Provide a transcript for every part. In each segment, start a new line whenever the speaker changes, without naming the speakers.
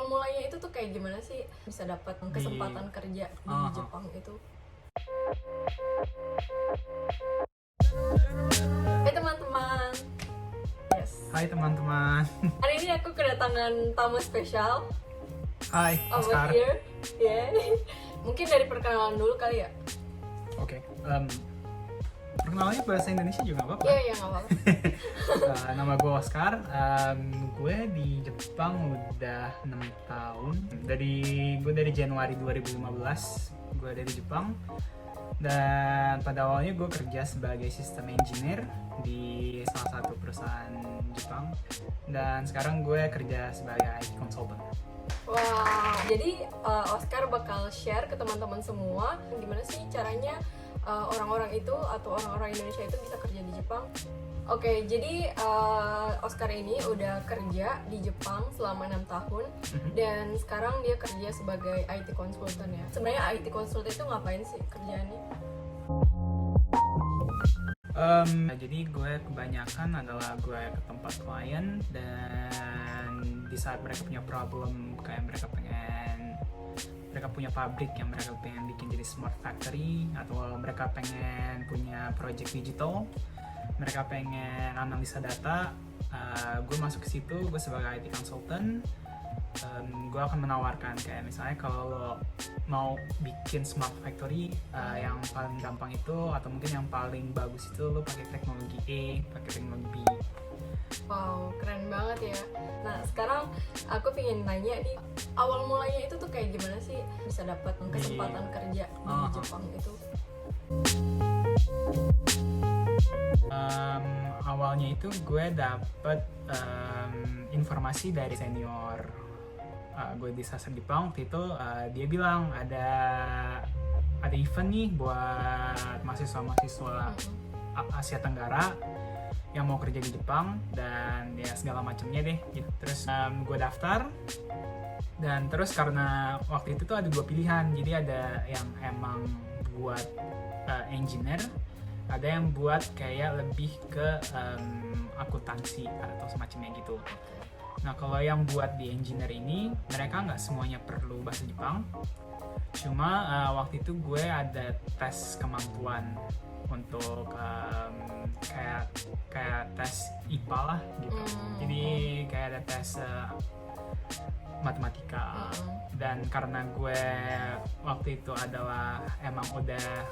mulanya itu tuh kayak gimana sih bisa dapat kesempatan kerja di Jepang itu? Hai teman-teman. Yes.
Hai teman-teman.
Hari ini aku kedatangan tamu spesial.
Hai,
Over
Oscar.
here. Yeah. Mungkin dari perkenalan dulu kali ya.
Oke. Perkenalannya bahasa Indonesia juga nggak apa-apa.
Iya, iya nggak apa-apa.
Nama gue Oscar. Gue di Jepang udah 6 tahun. Gue dari Januari 2015. Gue dari Jepang. Dan pada awalnya gue kerja sebagai sistem engineer di salah satu perusahaan Jepang. Dan sekarang gue kerja sebagai IT consultant.
Wah, jadi Oscar bakal share ke teman-teman semua gimana sih caranya orang-orang itu atau orang-orang Indonesia itu bisa kerja di Jepang. Oke, jadi Oscar ini udah kerja di Jepang selama 6 tahun dan sekarang dia kerja sebagai IT consultant ya. Sebenarnya IT consultant itu ngapain sih kerjaannya?
Jadi gue kebanyakan adalah gue ke tempat klien dan di saat mereka punya problem kayak mereka punya pabrik yang mereka pengen bikin jadi smart factory atau mereka pengen punya project digital, mereka pengen analisa data, gue masuk ke situ, gue sebagai IT consultant. Gue akan menawarkan kayak misalnya kalau lo mau bikin smart factory, yang paling gampang itu atau mungkin yang paling bagus itu lo pakai teknologi A, pakai teknologi B.
Wow, keren banget ya. Nah, sekarang aku pengen nanya nih, awal mulanya itu tuh kayak gimana sih bisa dapat kesempatan kerja di Jepang itu?
Awalnya itu gue dapet informasi dari senior gue di Sastra Jepang. Waktu itu dia bilang ada event nih buat mahasiswa-mahasiswa Asia Tenggara yang mau kerja di Jepang dan ya segala macamnya deh gitu. Terus gue daftar dan terus karena waktu itu tuh ada 2 pilihan, jadi ada yang emang buat engineer, ada yang buat kayak lebih ke akuntansi atau semacamnya gitu. Nah kalau yang buat di engineer ini mereka nggak semuanya perlu bahasa Jepang, cuma waktu itu gue ada tes kemampuan untuk kayak tes IPA lah gitu. Jadi kayak ada tes matematika. Dan karena gue waktu itu adalah emang udah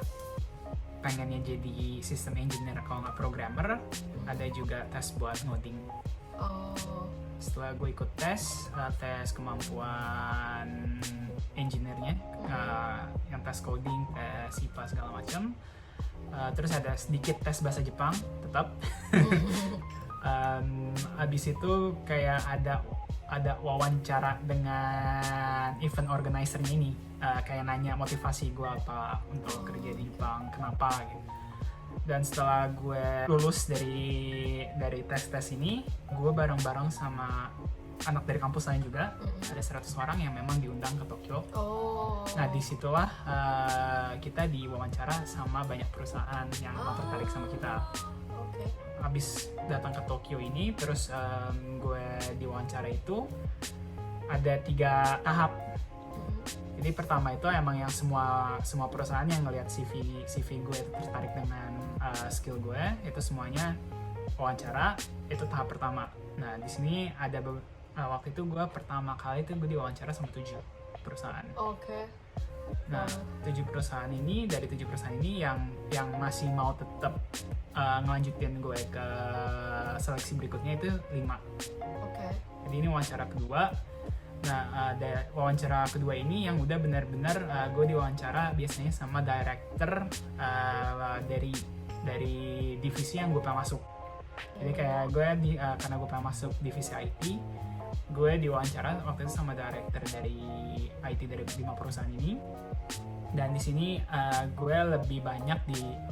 pengennya jadi sistem engineer kalau nggak programmer, ada juga tes buat ngoding. Setelah gue ikut tes kemampuan engineer-nya, yang tes coding, tes IPA segala macam. Terus ada sedikit tes bahasa Jepang tetap. Abis itu kayak ada wawancara dengan event organizer-nya ini, kayak nanya motivasi gue apa untuk kerja di Jepang, kenapa gitu. Dan setelah gue lulus dari tes ini, gue bareng-bareng sama anak dari kampus lain juga, ada 100 orang yang memang diundang ke Tokyo. Nah disitulah kita diwawancara sama banyak perusahaan yang tertarik sama kita. Habis datang ke Tokyo ini, terus gue diwawancara itu ada 3 tahap. Jadi pertama itu emang yang semua perusahaan yang ngelihat CV gue tertarik dengan skill gue, itu semuanya wawancara, itu tahap pertama. Nah di sini ada waktu itu gue pertama kali itu gue diwawancara sama 7 perusahaan. Nah 7 perusahaan ini, dari 7 perusahaan ini yang masih mau tetap ngelanjutin gue ke seleksi berikutnya itu 5. Jadi ini wawancara kedua. Nah ada wawancara kedua ini yang udah benar-benar gue diwawancara biasanya sama director dari divisi yang gue pengen masuk. Jadi kayak gue karena gue pengen masuk divisi IT, gue diwawancara waktu itu sama director dari IT dari 5 perusahaan ini. Dan di sini gue lebih banyak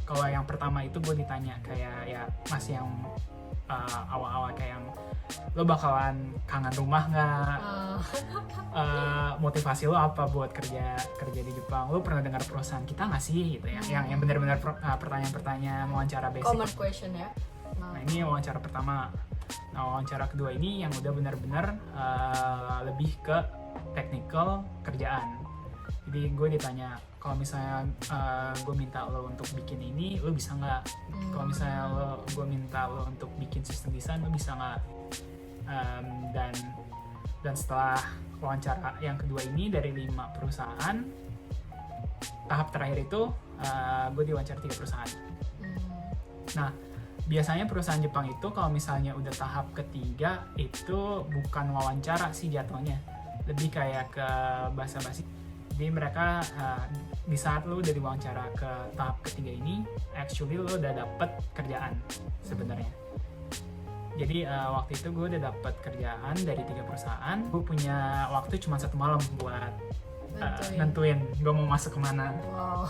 kalau yang pertama itu gue ditanya kayak ya masih yang awal-awal kayak yang lo bakalan kangen rumah nggak, motivasi lo apa buat kerja di Jepang, lo pernah dengar perusahaan kita nggak sih gitu ya, yang benar-benar pertanyaan-pertanyaan wawancara basic.
Common question ya.
Nah ini wawancara pertama. Nah wawancara kedua ini yang udah benar-benar lebih ke technical kerjaan. Jadi gue ditanya, kalau misalnya gue minta lo untuk bikin ini, lo bisa nggak? Kalau misalnya gue minta lo untuk bikin sistem desain, lo bisa nggak? Dan setelah wawancara yang kedua ini dari 5 perusahaan, tahap terakhir itu gue diwawancara 3 perusahaan. Nah, biasanya perusahaan Jepang itu kalau misalnya udah tahap ketiga itu bukan wawancara sih jatuhnya, lebih kayak ke basa-basi. Jadi mereka di saat lo udah diwawancara ke tahap ketiga ini, actually lo udah dapet kerjaan sebenarnya. Jadi waktu itu gue udah dapet kerjaan dari 3 perusahaan. Gue punya waktu cuma 1 malam buat nentuin gue mau masuk kemana.
Wow.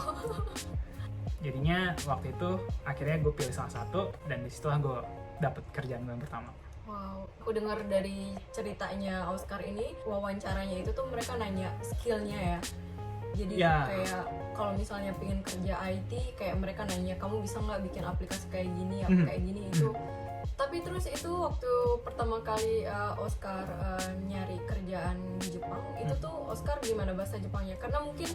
Jadinya waktu itu akhirnya gue pilih salah satu, dan disitulah gue dapet kerjaan gue yang pertama.
Wow, aku dengar dari ceritanya Oscar ini, wawancaranya itu tuh mereka nanya skillnya ya. Jadi kayak kalau misalnya pengen kerja IT, kayak mereka nanya kamu bisa nggak bikin aplikasi kayak gini, kayak gini itu. Tapi terus itu waktu pertama kali Oscar nyari kerjaan di Jepang, itu tuh Oscar gimana bahasa Jepangnya? Karena mungkin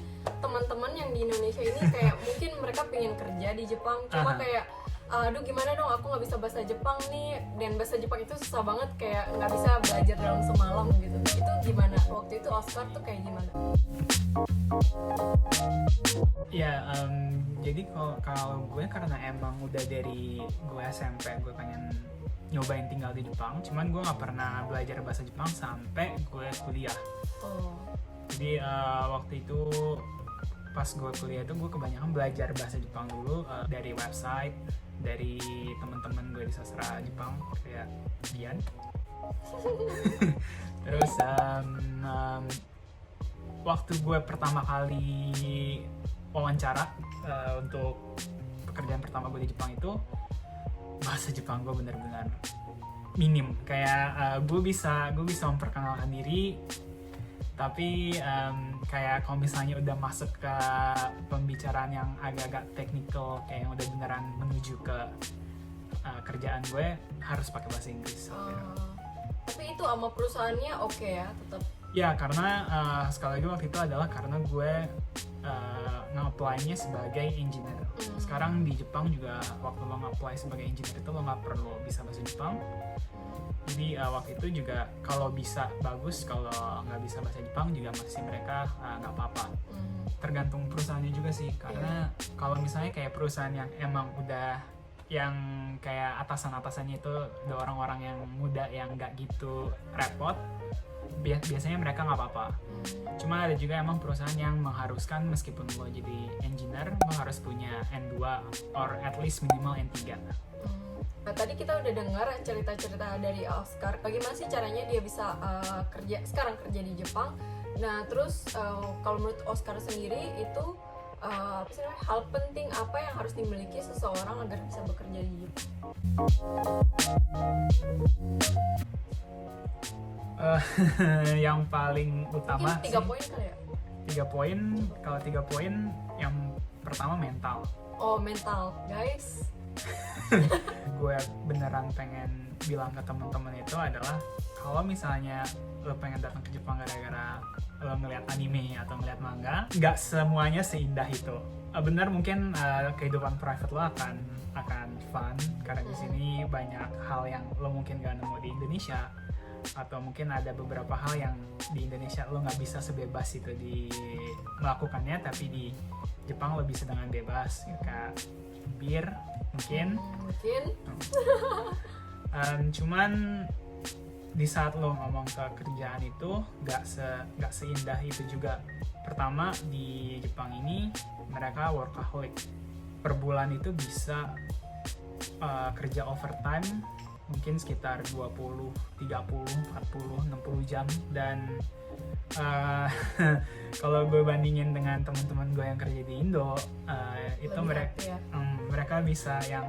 teman-teman yang di Indonesia ini kayak mungkin mereka pengen kerja di Jepang, cuma kayak aduh gimana dong, aku nggak bisa bahasa Jepang nih, dan bahasa Jepang itu susah banget, kayak nggak bisa belajar dalam semalam gitu. Itu gimana? Waktu itu Oscar tuh kayak gimana?
Ya, jadi kalau gue karena emang udah dari gue SMP gue pengen nyobain tinggal di Jepang, cuman gue nggak pernah belajar bahasa Jepang sampai gue kuliah. Jadi waktu itu pas gue kuliah itu gue kebanyakan belajar bahasa Jepang dulu dari website, dari teman-teman gue di sastra Jepang kayak Dian. Terus waktu gue pertama kali wawancara untuk pekerjaan pertama gue di Jepang itu, bahasa Jepang gue benar-benar minim. Kayak gue bisa memperkenalkan diri, tapi kayak kalau misalnya udah masuk ke pembicaraan yang agak-agak teknikal, kayak yang udah beneran menuju ke kerjaan gue, harus pakai bahasa Inggris.
Tapi itu sama perusahaannya oke ya, tetap?
Ya, karena sekali lagi waktu itu adalah karena gue nge-apply-nya sebagai engineer. Sekarang di Jepang juga waktu lo nge-apply sebagai engineer itu lo nggak perlu bisa bahasa Jepang. Jadi waktu itu juga kalau bisa bagus, kalau nggak bisa bahasa Jepang juga masih mereka nggak apa-apa. Tergantung perusahaannya juga sih, karena kalau misalnya kayak perusahaan yang emang udah yang kayak atasan-atasannya itu udah orang-orang yang muda yang nggak gitu repot, biasanya mereka nggak apa-apa. Cuma ada juga emang perusahaan yang mengharuskan meskipun lo jadi engineer, lo harus punya N2 or at least minimal N3.
Nah, tadi kita udah dengar cerita-cerita dari Oscar, bagaimana sih caranya dia bisa sekarang kerja di Jepang. Nah terus kalau menurut Oscar sendiri itu apa sih namanya, hal penting apa yang harus dimiliki seseorang agar bisa bekerja di Jepang?
Yang paling utama
mungkin 3 poin kali ya?
3 poin. Kalau 3 poin, yang pertama mental.
Mental, guys.
Gue beneran pengen bilang ke teman-teman itu adalah kalau misalnya lo pengen datang ke Jepang gara-gara lo ngeliat anime atau ngeliat manga, nggak semuanya seindah itu. Bener, mungkin kehidupan private lo akan fun karena di sini banyak hal yang lo mungkin gak nemu di Indonesia, atau mungkin ada beberapa hal yang di Indonesia lo nggak bisa sebebas itu melakukannya, tapi di Jepang lo bisa dengan bebas, kayak bir mungkin. Cuman di saat lo ngomong ke kerjaan itu nggak seindah itu juga. Pertama, di Jepang ini mereka workaholic. Per bulan itu bisa kerja overtime mungkin sekitar 20, 30, 40, 60 jam. Dan kalau gue bandingin dengan teman-teman gue yang kerja di Indo, itu mereka bisa yang,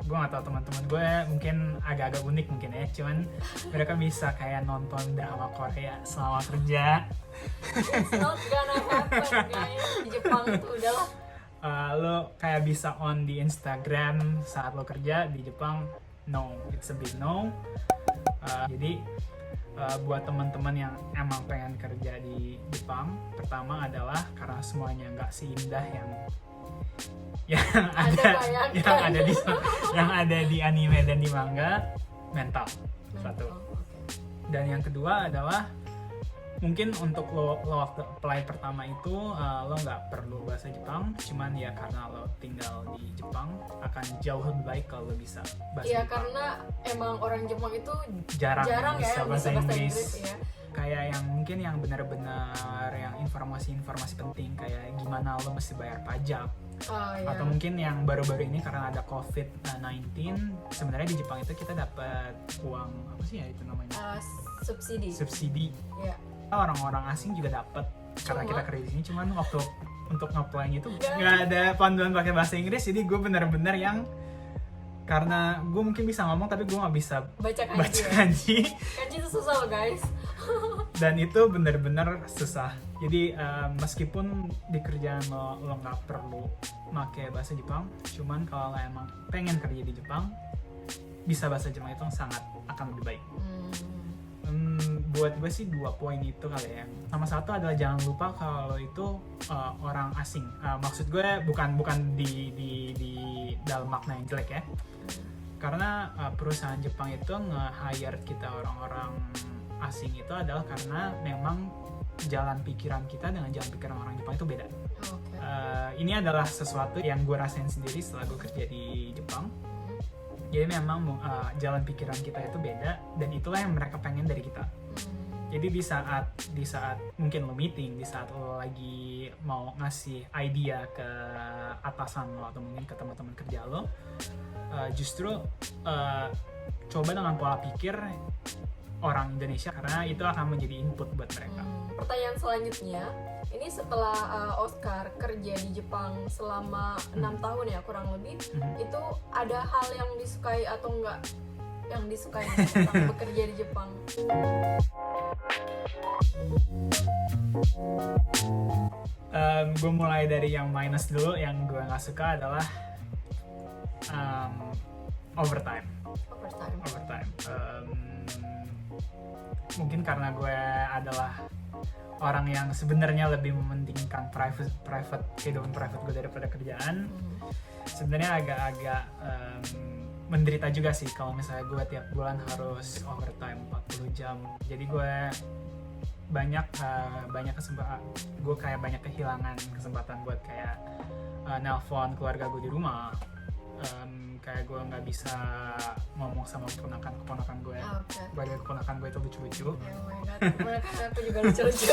gue gak tahu, teman-teman gue mungkin agak-agak unik mungkin ya, cuman mereka bisa kayak nonton drama Korea selama kerja.
It's not gonna happen guys, di Jepang itu udahlah.
Lo kayak bisa on di Instagram saat lo kerja. Di Jepang no, it's a big no. Jadi buat teman-teman yang emang pengen kerja di Jepang. Pertama adalah karena semuanya nggak seindah yang ada di anime dan di manga. Mental satu. Dan yang kedua adalah mungkin untuk lo waktu apply pertama itu lo nggak perlu bahasa Jepang, cuman ya karena lo tinggal di Jepang akan jauh lebih baik kalau lo bisa bahasa Jepang.
Karena emang orang Jepang itu
jarang
ya
bisa bahasa Inggris.
ya.
Kayak yang mungkin yang benar-benar yang informasi penting kayak gimana lo mesti bayar pajak. Atau mungkin yang baru-baru ini karena ada COVID-19, sebenarnya di Jepang itu kita dapat uang apa sih ya itu namanya? Subsidi.
Yeah.
Orang-orang asing juga dapat karena kita kerja di sini, cuman waktu untuk nge-apply itu nggak ada panduan pakai bahasa Inggris, jadi gue benar-benar yang karena gue mungkin bisa ngomong tapi gue nggak bisa baca kanji.
Kanji itu susah loh guys.
Dan itu benar-benar susah. Jadi meskipun di kerjaan lo nggak perlu pakai bahasa Jepang, cuman kalau lo emang pengen kerja di Jepang, bisa bahasa Jepang itu sangat akan lebih baik. Buat gue sih 2 poin itu kali ya. Sama satu adalah jangan lupa kalau itu orang asing. Maksud gue bukan di dalam makna yang jelek ya. Karena perusahaan Jepang itu nge-hire kita orang-orang asing itu adalah karena memang jalan pikiran kita dengan jalan pikiran orang Jepang itu beda. Ini adalah sesuatu yang gue rasain sendiri setelah gue kerja di Jepang. Jadi memang jalan pikiran kita itu beda dan itulah yang mereka pengen dari kita. Jadi di saat mungkin lo meeting, di saat lo lagi mau ngasih idea ke atasan lo atau mungkin ke teman-teman kerja lo, justru coba dengan pola pikir orang Indonesia karena itu akan menjadi input buat mereka.
Pertanyaan selanjutnya, ini setelah Oscar kerja di Jepang selama 6 tahun ya kurang lebih, itu ada hal yang disukai atau enggak yang disukai tentang bekerja di Jepang?
Gue mulai dari yang minus dulu. Yang gue nggak suka adalah overtime. Mungkin karena gue adalah orang yang sebenarnya lebih mementingkan kehidupan private gue daripada kerjaan. Sebenarnya agak-agak menderita juga sih kalau misalnya gue tiap bulan harus overtime 40 jam. Jadi gue banyak kesempatan, gue kayak banyak kehilangan kesempatan buat kayak nelpon keluarga gue di rumah. Kayak gue nggak bisa ngomong sama keponakan gue. Banyak keponakan gue itu lucu-lucu.
Keponakan aku juga lucu-lucu.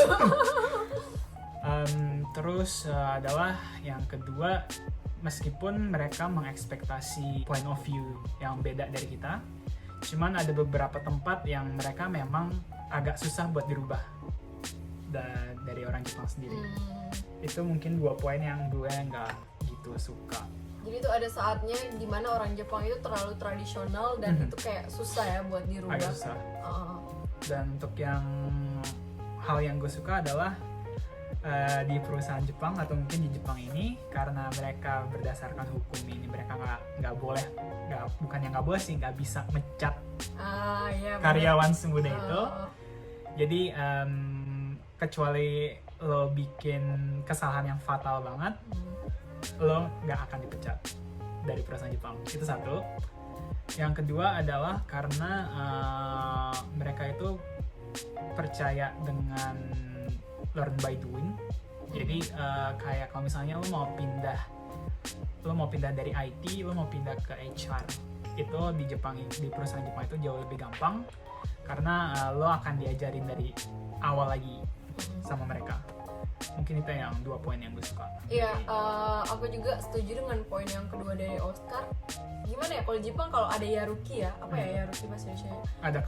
Terus adalah yang kedua, meskipun mereka mengekspektasi point of view yang beda dari kita, cuman ada beberapa tempat yang mereka memang agak susah buat dirubah dari orang Jepang sendiri. Itu mungkin 2 poin yang gue nggak gitu suka.
Jadi itu ada saatnya dimana orang Jepang itu terlalu tradisional dan itu kayak susah ya buat dirubah.
Agak susah. Dan untuk yang hal yang gue suka adalah di perusahaan Jepang atau mungkin di Jepang ini, karena mereka berdasarkan hukum ini mereka nggak boleh sih nggak bisa mecat karyawan semudah itu. Jadi kecuali lo bikin kesalahan yang fatal banget, lo nggak akan dipecat dari perusahaan Jepang. Itu satu. Yang kedua adalah karena mereka itu percaya dengan learn by doing. Jadi kayak kalau misalnya lo mau pindah dari IT, lo mau pindah ke HR, itu di perusahaan Jepang itu jauh lebih gampang karena lo akan diajarin dari awal lagi sama mereka. Mungkin itu yang 2 poin yang gue suka.
Iya, aku juga setuju dengan poin yang kedua dari Oscar. Gimana ya kalau Jepang, kalau ada yaruki ya, apa ya yaruki bahasa Indonesia?
Ada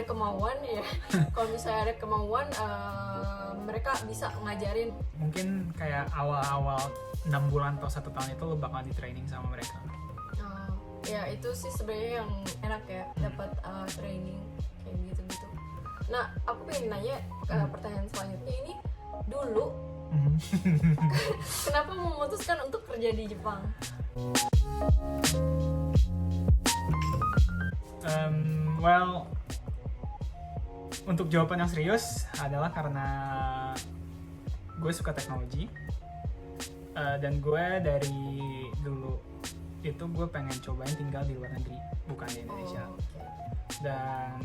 kemauan ya. Kalau misalnya ada kemauan,
mereka bisa ngajarin.
Mungkin kayak awal-awal 6 bulan atau 1 tahun itu lo bakal di training sama mereka.
Ya itu sih sebenarnya yang enak ya, dapat training kayak gitu-gitu. Nah, aku pengen nanya pertanyaan selanjutnya ini. Dulu kenapa memutuskan untuk kerja di Jepang?
Untuk jawaban yang serius adalah karena gue suka teknologi. Dan gue dari dulu itu gue pengen cobain tinggal di luar negeri, bukan di Indonesia. Dan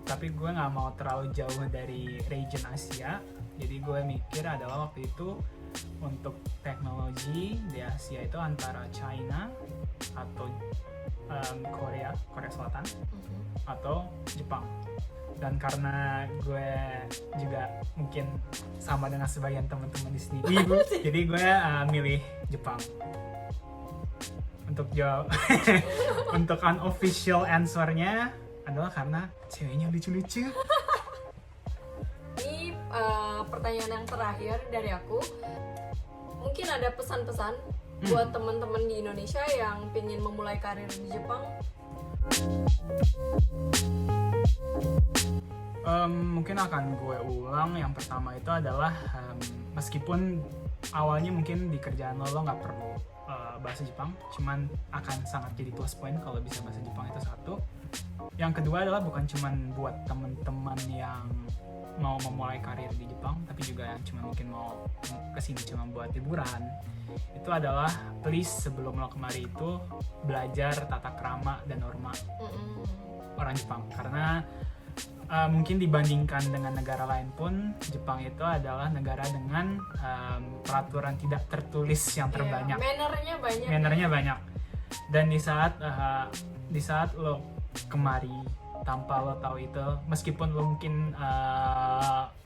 tapi gue nggak mau terlalu jauh dari region Asia, jadi gue mikir adalah waktu itu untuk teknologi di Asia itu antara China atau Korea Selatan atau Jepang. Dan karena gue juga mungkin sama dengan sebagian teman-teman di sini ibu, jadi gue milih Jepang. Untuk jawab untuk unofficial answer-nya adalah karena ceweknya lucu-lucu.
Ini pertanyaan yang terakhir dari aku. Mungkin ada pesan-pesan buat teman-teman di Indonesia yang pengen memulai karir di Jepang.
Mungkin akan gue ulang. Yang pertama itu adalah meskipun awalnya mungkin di kerjaan lo nggak perlu bahasa Jepang, cuman akan sangat jadi plus point kalau bisa bahasa Jepang, itu satu. Yang kedua adalah bukan cuman buat teman-teman yang mau memulai karir di Jepang, tapi juga yang cuma mungkin mau kesini cuma buat liburan. Itu adalah please sebelum lo kemari itu belajar tata krama dan norma orang Jepang, karena mungkin dibandingkan dengan negara lain pun Jepang itu adalah negara dengan peraturan tidak tertulis yang terbanyak. Mannernya banyak. Dan di saat lo kemari tanpa lo tahu itu, meskipun lo mungkin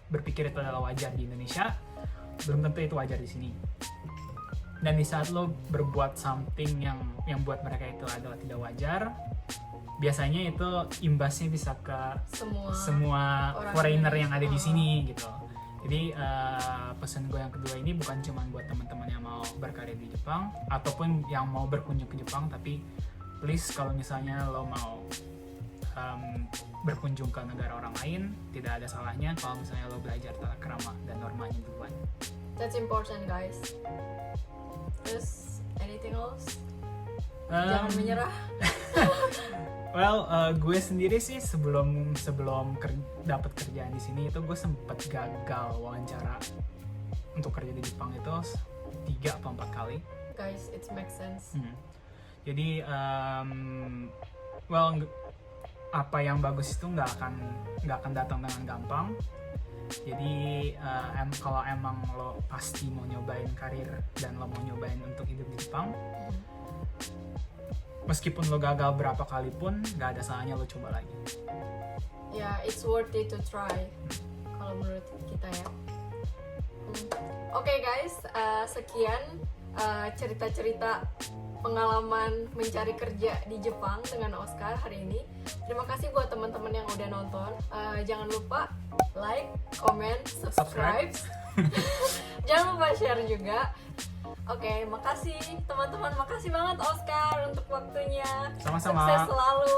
berpikir itu adalah wajar di Indonesia, belum tentu itu wajar di sini. Dan di saat lo berbuat something yang buat mereka itu adalah tidak wajar, biasanya itu imbasnya bisa ke semua foreigner yang ada di sini gitu. Jadi pesan gue yang kedua ini bukan cuma buat teman-teman yang mau berkarir di Jepang ataupun yang mau berkunjung ke Jepang, tapi please kalau misalnya lo mau berkunjung ke negara orang lain, tidak ada salahnya kalau misalnya lo belajar tata krama dan normanya duluan.
That's important, guys. Terus anything else? Jangan menyerah.
Well, gue sendiri sih sebelum dapat kerjaan di sini itu gue sempet gagal wawancara untuk kerja di Jepang itu 3 atau 4 kali.
Guys, it makes sense.
Jadi, apa yang bagus itu nggak akan datang dengan gampang. Jadi kalau emang lo pasti mau nyobain karir dan lo mau nyobain untuk hidup di Jepang, meskipun lo gagal berapa kali pun nggak ada salahnya lo coba lagi.
Ya, it's worth it to try kalau menurut kita ya. Oke, guys, sekian cerita-cerita pengalaman mencari kerja di Jepang dengan Oscar hari ini. Terima kasih buat teman-teman yang udah nonton. Jangan lupa like, comment, subscribe. Jangan lupa share juga. Oke, makasih teman-teman. Makasih banget Oscar untuk waktunya.
Sama-sama.
Sukses selalu.